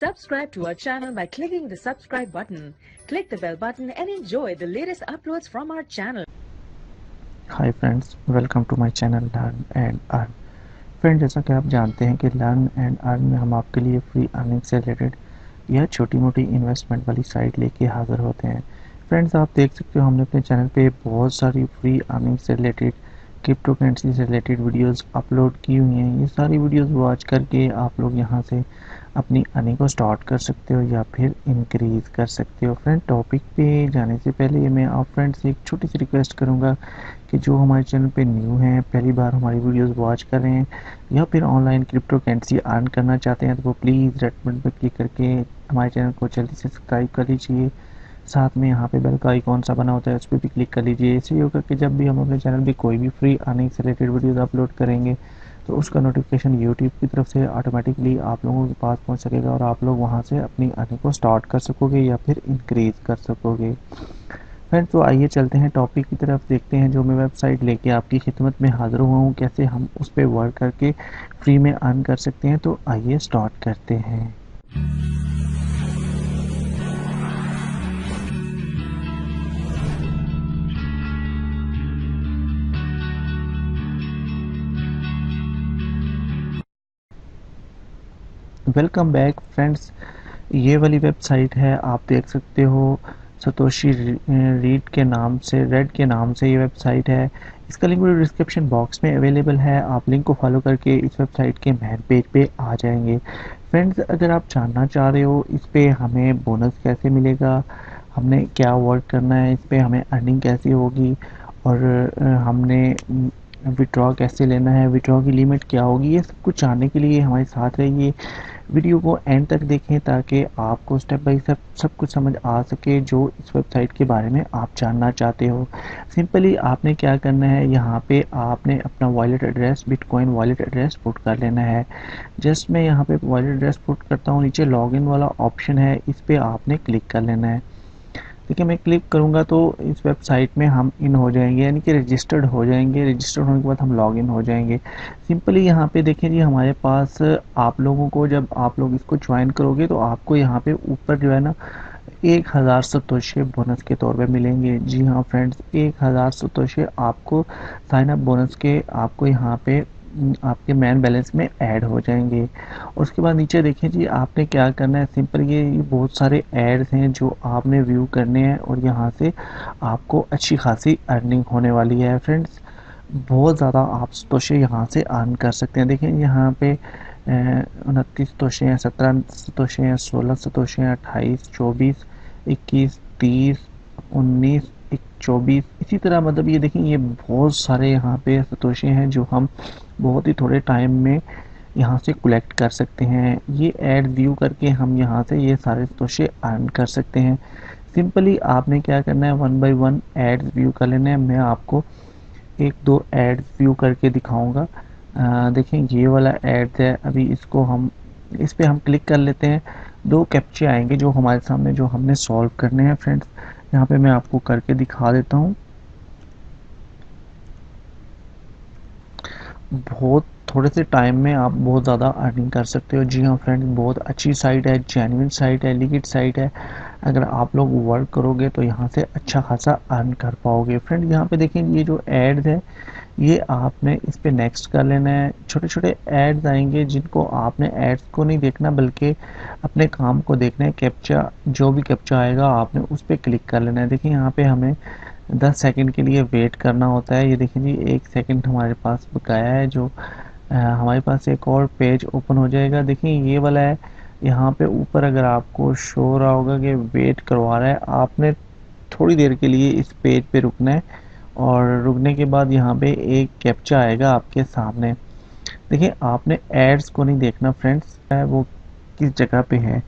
Subscribe to our channel by clicking the subscribe button. Click the bell button and enjoy the latest uploads from our channel. Hi friends, welcome to my channel learn and earn. Friend, जैसा कि आप जानते हैं कि learn and earn में हम आपके लिए फ्री अर्निंग से रिलेटेड यह छोटी मोटी इन्वेस्टमेंट वाली साइट लेके हाज़िर होते हैं। फ्रेंड्स, आप देख सकते हो हमने अपने चैनल पे बहुत सारी फ्री अर्निंग से रिलेटेड, क्रिप्टो करेंसी से रिलेटेड वीडियोस अपलोड की हुई हैं। ये सारी वीडियोस वॉच करके आप लोग यहाँ से अपनी अर्निंग को स्टार्ट कर सकते हो या फिर इंक्रीज़ कर सकते हो। फ्रेंड, टॉपिक पे जाने से पहले मैं आप फ्रेंड से एक छोटी सी रिक्वेस्ट करूँगा कि जो हमारे चैनल पे न्यू हैं, पहली बार हमारी वीडियोस वॉच कर रहे हैं या फिर ऑनलाइन क्रिप्टो करेंसी अर्न करना चाहते हैं, तो वो प्लीज़ रेड बटन पर क्लिक करके हमारे चैनल को जल्दी से सब्सक्राइब कर लीजिए। साथ में यहाँ पे बेल का आइकॉन सा बना होता है, उस पर भी क्लिक कर लीजिए। इससे होगा कि जब भी हम अपने चैनल पे कोई भी फ्री अर्निंग से रिलेटेड वीडियोस अपलोड करेंगे तो उसका नोटिफिकेशन यूट्यूब की तरफ से ऑटोमेटिकली आप लोगों के पास पहुँच सकेगा और आप लोग वहाँ से अपनी अर्निंग को स्टार्ट कर सकोगे या फिर इंक्रीज़ कर सकोगे। फ्रेंड्स, तो आइए चलते हैं टॉपिक की तरफ, देखते हैं जो मैं वेबसाइट लेके आपकी खिदमत में हाज़िर हुआ हूँ, कैसे हम उस पर वर्क करके फ्री में अर्न कर सकते हैं। तो आइए स्टार्ट करते हैं। वेलकम बैक फ्रेंड्स, ये वाली वेबसाइट है, आप देख सकते हो सतोशी रीड के नाम से, रेड के नाम से ये वेबसाइट है। इसका लिंक वीडियो डिस्क्रिप्शन बॉक्स में अवेलेबल है। आप लिंक को फॉलो करके इस वेबसाइट के मेन पेज पे आ जाएंगे। फ्रेंड्स, अगर आप जानना चाह रहे हो इस पे हमें बोनस कैसे मिलेगा, हमने क्या वर्क करना है, इस पे हमें अर्निंग कैसी होगी और हमने विड्रॉ कैसे लेना है, विड्रॉ की लिमिट क्या होगी, ये सब कुछ जानने के लिए हमारे साथ रहिए। वीडियो को एंड तक देखें ताकि आपको स्टेप बाय स्टेप सब कुछ समझ आ सके जो इस वेबसाइट के बारे में आप जानना चाहते हो। सिंपली आपने क्या करना है, यहाँ पे आपने अपना wallet address, bitcoin wallet address put कर लेना है। जस्ट मैं यहाँ पे वॉलेट एड्रेस पुट करता हूँ, नीचे लॉगिन वाला ऑप्शन है, इस पर आपने क्लिक कर लेना है। देखिए, मैं क्लिक करूँगा तो इस वेबसाइट में हम इन हो जाएंगे, यानी कि रजिस्टर्ड हो जाएंगे। रजिस्टर्ड होने के बाद हम लॉगिन हो जाएंगे। सिंपली यहाँ पे देखें जी, हमारे पास आप लोगों को जब आप लोग इसको ज्वाइन करोगे तो आपको यहाँ पे ऊपर जो है ना 1000 सतोशे बोनस के तौर पे मिलेंगे। जी हाँ फ्रेंड्स, 1000 सतोशे आपको साइन अप बोनस के आपको यहाँ पे आपके मैन बैलेंस में ऐड हो जाएंगे। और उसके बाद नीचे देखें जी, आपने क्या करना है, सिंपल ये बहुत सारे एड्स हैं जो आपने व्यू करने हैं और यहाँ से आपको अच्छी खासी अर्निंग होने वाली है। फ्रेंड्स, बहुत ज़्यादा आप सतोशे यहाँ से अर्न कर सकते हैं। देखें यहाँ पे 29 सतोशे हैं, 17 सतोशे हैं, 16 सतोशे हैं, 28, 24, 21, 30, 19, 24, इसी तरह मतलब ये देखें, ये बहुत सारे यहाँ पे सतोशे हैं जो हम बहुत ही थोड़े टाइम में यहाँ से कलेक्ट कर सकते हैं। ये ऐड व्यू करके हम यहाँ से ये सारे सतोशे अर्न कर सकते हैं। सिंपली आपने क्या करना है, one by one ads view कर लेना है। मैं आपको एक दो एड्स व्यू करके दिखाऊंगा। देखें, ये वाला एड है, अभी इसको हम इस पे हम क्लिक कर लेते हैं। दो कैप्चे आएंगे जो हमारे सामने, जो हमने सॉल्व करने हैं। फ्रेंड्स, यहाँ पे मैं आपको करके दिखा देता हूँ। बहुत थोड़े से टाइम में आप बहुत ज़्यादा अर्निंग कर सकते हो। जी हाँ फ्रेंड्स, बहुत अच्छी साइट है, जेन्युइन साइट है, लिक्विड साइट है। अगर आप लोग वर्क करोगे तो यहाँ से अच्छा खासा अर्न कर पाओगे। फ्रेंड, यहाँ पे देखें, ये जो एड्स है ये आपने इस पे नेक्स्ट कर लेना है। छोटे छोटे एड्स आएंगे जिनको आपने एड्स को नहीं देखना बल्कि अपने काम को देखना है। कैप्चा, जो भी कैप्चा आएगा आपने उस पर क्लिक कर लेना है। देखिए, यहाँ पे हमें 10 सेकंड के लिए वेट करना होता है। ये देखिए जी, 1 सेकंड हमारे पास बकाया है, जो हमारे पास एक और पेज ओपन हो जाएगा। देखिए, ये वाला है, यहाँ पे ऊपर अगर आपको शो हो रहा होगा कि वेट करवा रहा है, आपने थोड़ी देर के लिए इस पेज पे रुकना है और रुकने के बाद यहाँ पे एक कैप्चा आएगा आपके सामने। देखिए, आपने एड्स को नहीं देखना फ्रेंड्स, वो किस जगह पे है,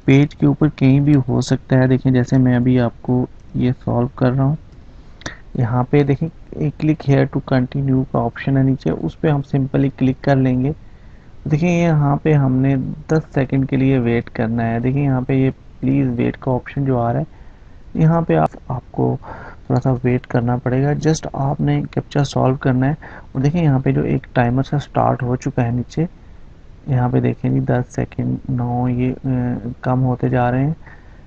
पेज के ऊपर कहीं भी हो सकता है। देखिए, जैसे मैं अभी आपको ये सॉल्व कर रहा हूँ, यहाँ पे देखें क्लिक हेयर टू कंटिन्यू का ऑप्शन है नीचे, उस पर हम सिंपली क्लिक कर लेंगे। देखिए, यहाँ पे हमने 10 सेकंड के लिए वेट करना है। देखिए, यहाँ पे ये प्लीज़ वेट का ऑप्शन जो आ रहा है, यहाँ पे आपको थोड़ा सा वेट करना पड़ेगा। जस्ट आपने कैप्चा सॉल्व करना है। और देखिए, यहाँ पे जो एक टाइमर सा स्टार्ट हो चुका है नीचे, यहाँ पे देखें जी 10 सेकंड 9 ये कम होते जा रहे हैं।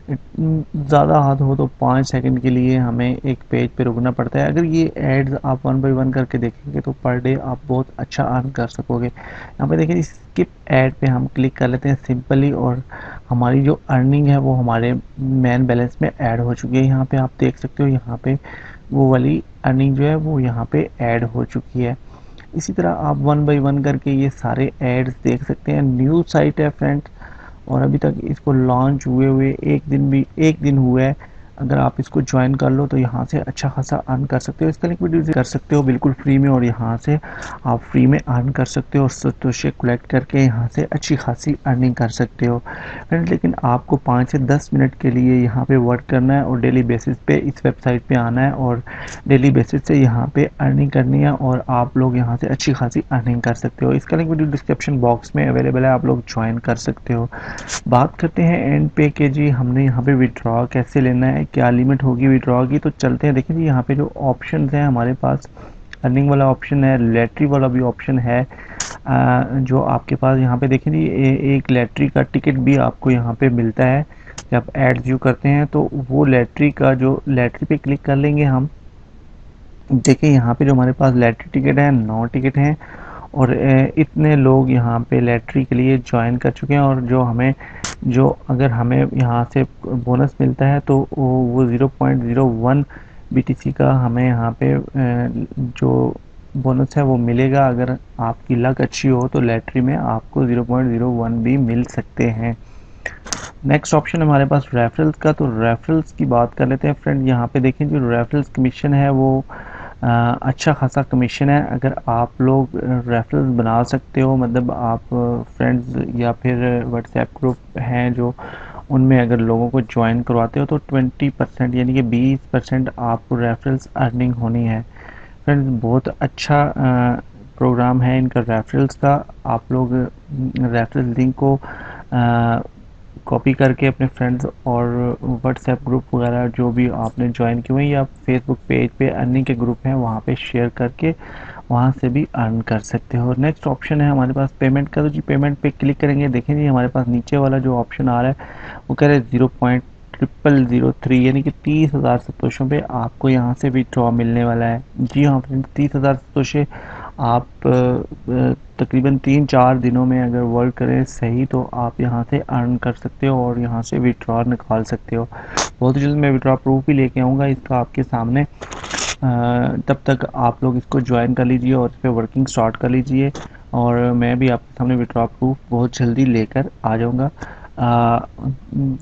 ज़्यादा हद हो तो 5 सेकंड के लिए हमें एक पेज पे रुकना पड़ता है। अगर ये एड्स आप वन बाय वन करके देखेंगे तो पर डे आप बहुत अच्छा अर्न कर सकोगे। यहाँ पे देखिए स्किप ऐड पे हम क्लिक कर लेते हैं सिंपली, और हमारी जो अर्निंग है वो हमारे मेन बैलेंस में ऐड हो चुकी है। यहाँ पे आप देख सकते हो, यहाँ पे वो वाली अर्निंग जो है वो यहाँ पे ऐड हो चुकी है। इसी तरह आप वन बाय वन करके ये सारे एड्स देख सकते हैं। न्यू साइट है फ्रेंड्स, और अभी तक इसको लॉन्च हुए एक दिन हुआ है। अगर आप इसको ज्वाइन कर लो तो यहाँ से अच्छा खासा अर्न कर सकते हो। इसका लिंक वीडियो से कर सकते हो बिल्कुल फ्री में, और यहाँ से आप फ्री में अर्न कर सकते हो और सतोशी कलेक्ट करके यहाँ से अच्छी खासी अर्निंग कर सकते हो फ्रेंड्स। लेकिन आपको 5 से 10 मिनट के लिए यहाँ पे वर्क करना है और डेली बेसिस पे इस वेबसाइट पे आना है और डेली बेसिस से यहाँ पे अर्निंग करनी है, और आप लोग यहाँ से अच्छी खासी अर्निंग कर सकते हो। इसका लिंक वीडियो डिस्क्रिप्शन बॉक्स में अवेलेबल है, आप लोग ज्वाइन कर सकते हो। बात करते हैं एंड पे के जी, हमने यहाँ पे विड्रॉ कैसे लेना है, क्या लिमिट होगी विड्रॉ की, तो चलते हैं। देखिए जी यहाँ पे जो ऑप्शन हैं हमारे पास, अर्निंग वाला ऑप्शन है, लैटरी वाला भी ऑप्शन है। जो आपके पास यहाँ पे देखें जी एक लैटरी का टिकट भी आपको यहाँ पे मिलता है जब एड व्यू करते हैं। तो वो लैटरी का जो लैटरी पे क्लिक कर लेंगे हम, देखिए यहाँ पे जो हमारे पास लैटरी टिकट है 9 टिकट हैं, और इतने लोग यहाँ पे लैटरी के लिए ज्वाइन कर चुके हैं। और जो अगर हमें यहाँ से बोनस मिलता है तो वो 0.01 BTC का हमें यहाँ पे जो बोनस है वो मिलेगा। अगर आपकी लक अच्छी हो तो लैटरी में आपको 0.01 भी मिल सकते हैं। नेक्स्ट ऑप्शन हमारे पास रेफरल्स का, तो रेफरल्स की बात कर लेते हैं फ्रेंड। यहाँ पे देखें जो रेफरल्स कमीशन है वो अच्छा खासा कमीशन है। अगर आप लोग रेफरल्स बना सकते हो, मतलब आप फ्रेंड्स या फिर व्हाट्सएप ग्रुप हैं जो, उनमें अगर लोगों को ज्वाइन करवाते हो तो 20% यानी कि 20% आपको रेफरल्स अर्निंग होनी है फ्रेंड्स। बहुत अच्छा प्रोग्राम है इनका रेफरल्स का। आप लोग रेफरल लिंक को कॉपी करके अपने फ्रेंड्स और व्हाट्सएप ग्रुप वगैरह जो भी आपने ज्वाइन किए हुए या फेसबुक पेज पे अर्निंग के ग्रुप हैं वहाँ पे शेयर करके वहाँ से भी अर्न कर सकते हो। नेक्स्ट ऑप्शन है हमारे पास पेमेंट का, तो जी पेमेंट पे क्लिक करेंगे, देखेंगे हमारे पास नीचे वाला जो ऑप्शन आ रहा है वो कह रहे हैं 0.0003 यानी कि 30,000 सतोशों पे आपको यहाँ से विड्रॉ मिलने वाला है। जी हाँ फ्रेंड, 30,000 सतोशे आप तकरीबन 3-4 दिनों में अगर वर्क करें सही तो आप यहाँ से अर्न कर सकते हो और यहाँ से विड्रॉ निकाल सकते हो। बहुत जल्द मैं विड्रॉ प्रूफ भी लेके आऊँगा इसका आपके सामने। तब तक आप लोग इसको ज्वाइन कर लीजिए और इस पर वर्किंग स्टार्ट कर लीजिए, और मैं भी आपके सामने विड्रॉ प्रूफ बहुत जल्दी लेकर आ जाऊँगा।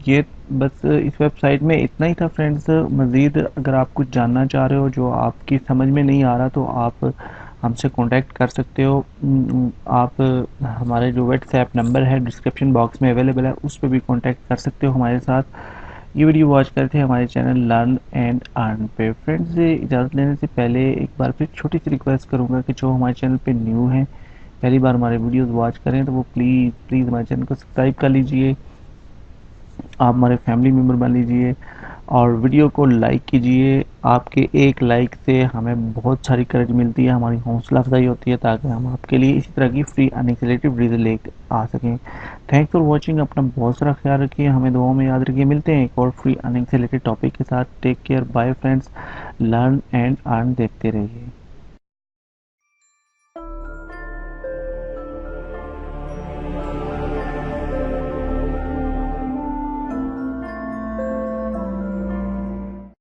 ये बस इस वेबसाइट में इतना ही था फ्रेंड्स। मज़ीद अगर आप कुछ जानना चाह रहे हो जो आपकी समझ में नहीं आ रहा तो आप हमसे कांटेक्ट कर सकते हो। आप हमारे जो व्हाट्सएप नंबर है डिस्क्रिप्शन बॉक्स में अवेलेबल है, उस पर भी कांटेक्ट कर सकते हो हमारे साथ। ये वीडियो वॉच करते हैं हमारे चैनल लर्न एंड अर्न पे। फ्रेंड्स से इजाज़त लेने से पहले एक बार फिर छोटी सी रिक्वेस्ट करूँगा कि जो हमारे चैनल पे न्यू हैं, पहली बार हमारे वीडियोस वॉच करें तो वो प्लीज़ हमारे चैनल को सब्सक्राइब कर लीजिए, आप हमारे फैमिली मेम्बर बन लीजिए और वीडियो को लाइक कीजिए। आपके एक लाइक से हमें बहुत सारी करेज मिलती है, हमारी हौसला अफजाई होती है ताकि हम आपके लिए इसी तरह की फ्री अर्निंग से रिलेटेड वीडियो लेकर आ सकें। थैंक्स फॉर वॉचिंग, अपना बहुत सारा ख्याल रखिए, हमें दुआओं में याद रखिए। मिलते हैं एक और फ्री अर्निंग से रिलेटेड टॉपिक के साथ। Take care, bye friends, learn and earn देखते रहिए।